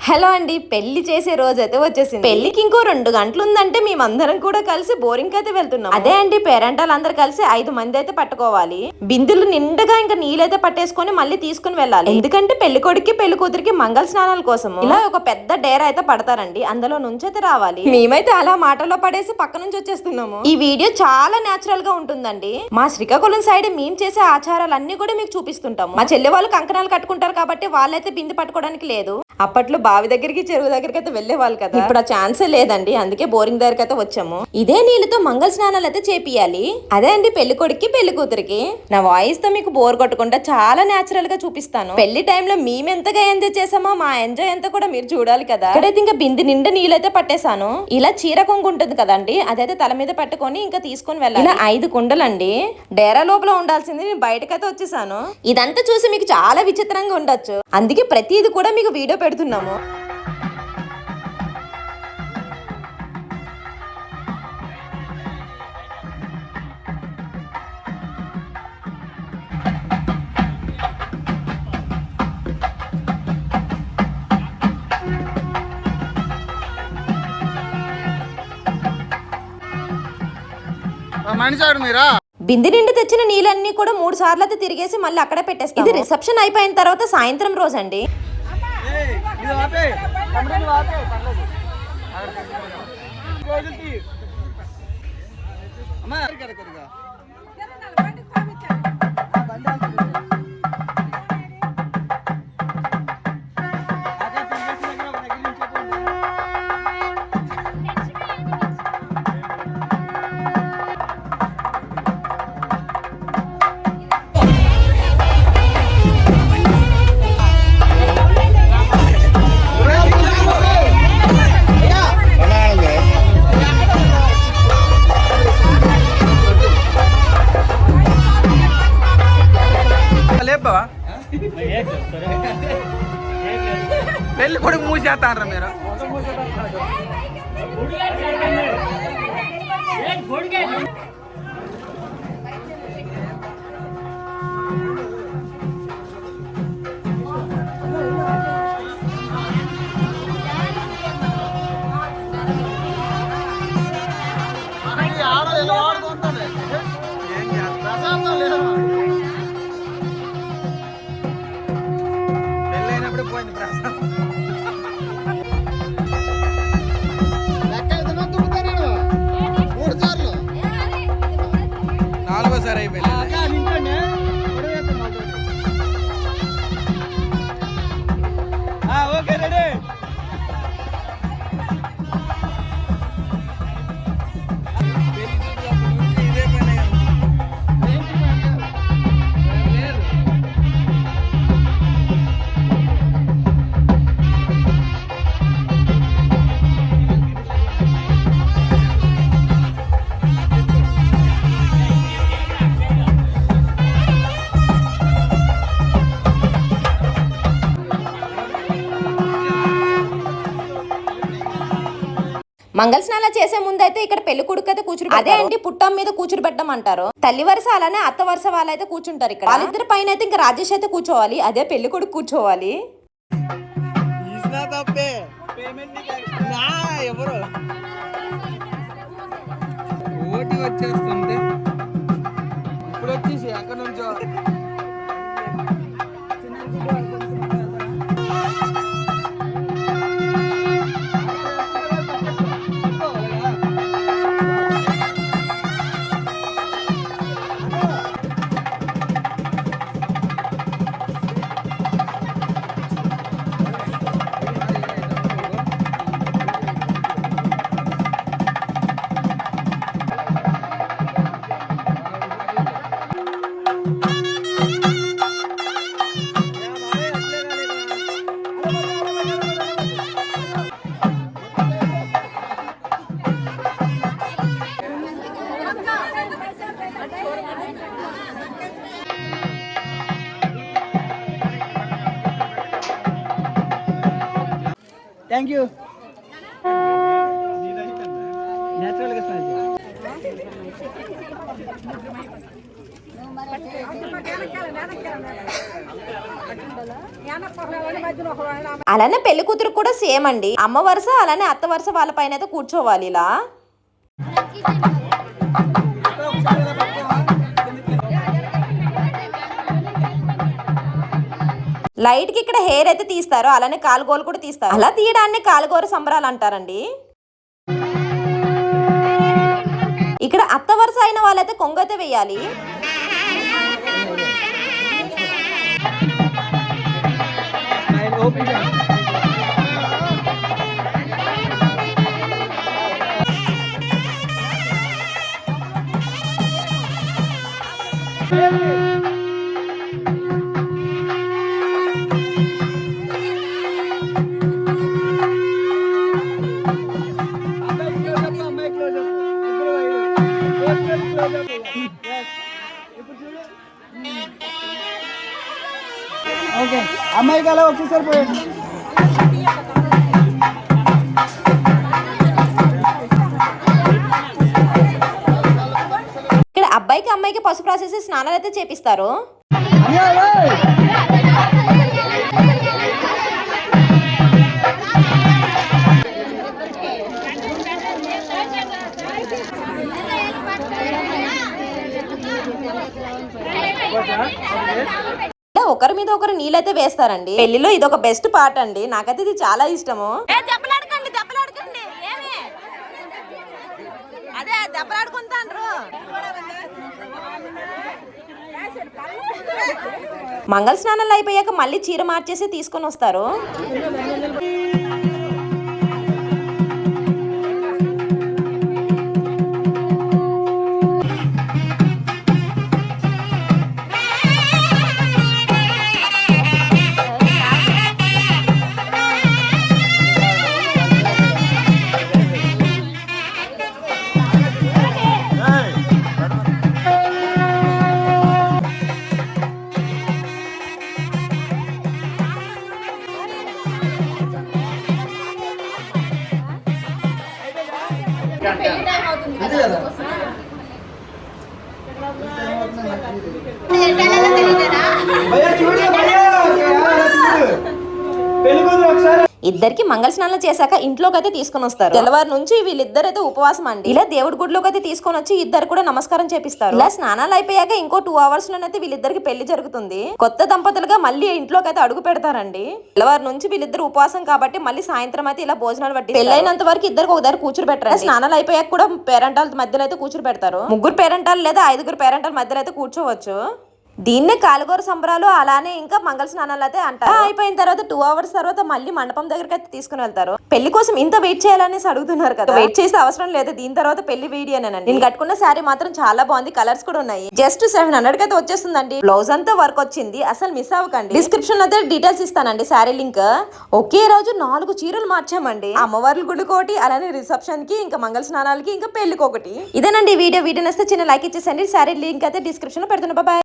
Hello అండి, పెళ్లి చేసే రోజు అయితే వచ్చేసింది. పెళ్లికి ఇంకో 2 గంటలు ఉందంటే మేమందరం కూడా కలిసి బోరింగ్ అయితే వెళ్తున్నాం. అదే అండి, పేరెంటాలు అందరు కలిసి 5 మంది అయితే పట్టుకోవాలి. బిందులు నిండుగా ఇంకా నీళ్ళైతే పట్టేసుకొని మళ్ళీ తీసుకుని వెళ్ళాలి. ఎందుకంటే పెళ్లి కొడుకు పెళ్లి కూతురికి మంగళ స్నానాల కోసం ఇలా ఒక పెద్ద డేరా అయితే పడతారండి. అందులో నుంచి అయితే రావాలి. మేమైతే అలా మాటల్లో పడేసి పక్క నుంచి వచ్చేస్తున్నాము. ఈ వీడియో చాలా నేచురల్ గా ఉంటుందండి. మా శ్రీకాకుళం సైడ్ మేము చేసే ఆచారాలన్నీ కూడా మీకు చూపిస్తుంటాము. మా చెల్లె వాళ్ళు కంకణాలు కట్టుకుంటారు కాబట్టి వాళ్ళైతే బిందు పట్టుకోవడానికి లేదు. అప్పట్లో బావి దగ్గరికి చెరువు దగ్గరికి అయితే వెళ్లేవాళ్ళు కదా. ఇప్పుడు ఆ ఛాన్సే లేదండి. అందుకే బోరింగ్ దగ్గరికి అయితే వచ్చాము. ఇదే నీళ్ళతో మంగళ స్నానాలు అయితే చేపియాలి. అదే అండి పెళ్లి కొడుక్కి పెళ్లి కూతురికి. నా వాయిస్ తో మీకు బోర్ కొట్టకుండా చాలా నేచురల్ గా చూపిస్తాను. పెళ్లి టైంలో మేము ఎంతగా ఎంజాయ్ చేసామో మా ఎంజాయ్ అంతా కూడా మీరు చూడాలి కదా. ఇక్కడైతే ఇంకా బింది నిండా నీళ్ళైతే పట్టేశాను. ఇలా చీర కొంగు ఉంటుంది కదండి, అదైతే తల మీద పట్టుకొని ఇంకా తీసుకొని వెళ్ళాలి. ఇలా 5 కుండలండి. డేరా లోపల ఉండాల్సింది నేను బయటకైతే వచ్చేసాను. ఇదంతా చూసి మీకు చాలా విచిత్రంగా ఉండొచ్చు. అందుకే ప్రతిది కూడా మీకు వీడియో పెడుతున్నాము. బింది నిండి తెచ్చిన నీళ్ళన్నీ కూడా 3 సార్లు అయితే తిరిగేసి మళ్ళీ అక్కడే పెట్టేస్తాం. ఇది రిసెప్షన్ అయిపోయిన తర్వాత సాయంత్రం రోజు అండి. పెళ్లి కొడుకు మూసేస్తారా మీరు? పెళ్ళైనప్పుడు పోయింది ప్రసాదం. నాలుగోసారి అయిపోయింది. Okay ready. మంగళ స్నానాలు చేసే ముందు అయితే ఇక్కడ పెళ్లి కొడుకు అయితే కూర్చుని, అదే అండి పుట్టం మీద కూర్చుని పెట్టడం అంటారు. తల్లి వరుస అలానే అత్త వరుస వాళ్ళైతే కూర్చుంటారు ఇక్కడ. వాళ్ళిద్దరి పైన అయితే ఇంకా రాజేష్ అయితే కూర్చోవాలి, అదే పెళ్లి కొడుకు కూర్చోవాలి. ఎవరు ఓటి వచ్చేస్తుంటే ఇప్పుడు వచ్చేసి అక్కడ నుంచో థ్యాంక్ యూ. నేచురల్గా అలానే పెళ్లి కూతురు కూడా సేమ్ అండి. అమ్మ వరుస అలానే అత్త వరుస వాళ్ళ పైన అయితే కూర్చోవాలి ఇలా. లైట్ కి ఇక్కడ హెయిర్ అయితే తీస్తారు, అలానే కాలుగోలు కూడా తీస్తారు. అలా తీయడాన్ని కాలుగోర సంబరాలు అంటారండి. ఇక్కడ అత్త వరుస అయిన వాళ్ళైతే కొంగైతే వేయాలి. ఓకే, అమ్మాయికి అలా వచ్చేసారి పోయండి. ఇక్కడ అబ్బాయికి అమ్మాయికి పసుపు రాసేసి స్నానాలు అయితే చేపిస్తారు. ఒకరి మీద ఒకరు నీళ్ళైతే వేస్తారండి. పెళ్లిలో ఇది ఒక బెస్ట్ పార్ట్ అండి, నాకైతే ఇది చాలా ఇష్టము. అదే దెబ్బలాడుకుంటాండ్రు. మంగళ స్నానాలు అయిపోయాక మళ్ళీ చీర మార్చేసి తీసుకొని వస్తారు. ఇద్దరికి మంగళ స్నానం చేశాక ఇంట్లోకి అయితే తీసుకొని వస్తారు. తెల్లవారు నుంచి వీళ్ళిద్దరైతే ఉపవాసం అండి. ఇలా దేవుడి గుడిలోకి అయితే తీసుకొని వచ్చి ఇద్దరు కూడా నమస్కారం చేపిస్తారు. ఇలా స్నానాలు అయిపోయాక ఇంకో 2 hours లోనైతే వీళ్ళిద్దరికి పెళ్లి జరుగుతుంది. కొత్త దంపతులుగా మళ్ళీ ఇంట్లోకి అయితే అడుగు పెడతారండి. తెల్లవారు నుంచి వీళ్ళిద్దరు ఉపవాసం కాబట్టి మళ్ళీ సాయంత్రం అయితే ఇలా భోజనాలు పట్టి పెళ్ళైనంత వరకు ఇద్దరికి ఒక దగ్గర కూర్చుని పెట్టారు. స్నానాలు అయిపోయాక కూడా పేరెంటాల మధ్యలో అయితే కూర్చుని పెడతారు. 3 పేరెంటాలు లేదా 5 పేరెంటాల మధ్యలో అయితే కూర్చోవచ్చు. దీన్నే కాలుగోర సంబరాలు అలానే ఇంకా మంగళ స్నానాలు అయితే అంటారు. అయిపోయిన తర్వాత 2 hours తర్వాత మళ్ళీ మండపం దగ్గరికి అయితే తీసుకుని వెళ్తారు. పెళ్లి కోసం ఇంత వెయిట్ చేయాలనేసి అడుగుతున్నారు కదా, వెయిట్ చేసే అవసరం లేదు. దీని తర్వాత పెళ్లి వీడియోనేనండి. నేను కట్టుకున్న శారీ మాత్రం చాలా బాగుంది, కలర్స్ కూడా ఉన్నాయి. జస్ట్ 700 కి అయితే వచ్చేస్తుందండి. బ్లౌజ్ అంతా వర్క్ వచ్చింది, అసలు మిస్ అవ్వకండి. డిస్క్రిప్షన్ లో అయితే డీటెయిల్స్ ఇస్తానండి, శారీ లింక్. ఒకే రోజు 4 చీరలు మార్చామండి. అమ్మవార్ల గుడికి ఒకటి, అలానే రిసెప్షన్ కి, ఇంకా మంగళ స్నానాలకి, ఇంకా పెళ్లికి ఒకటి. ఇదేనండి వీడియో. వీడియో నచ్చితే చిన్న లైక్ ఇచ్చేసండి. శారీ లింక్ అయితే డిస్క్రిప్షన్ లో పెడుతున్నా. బాయ్.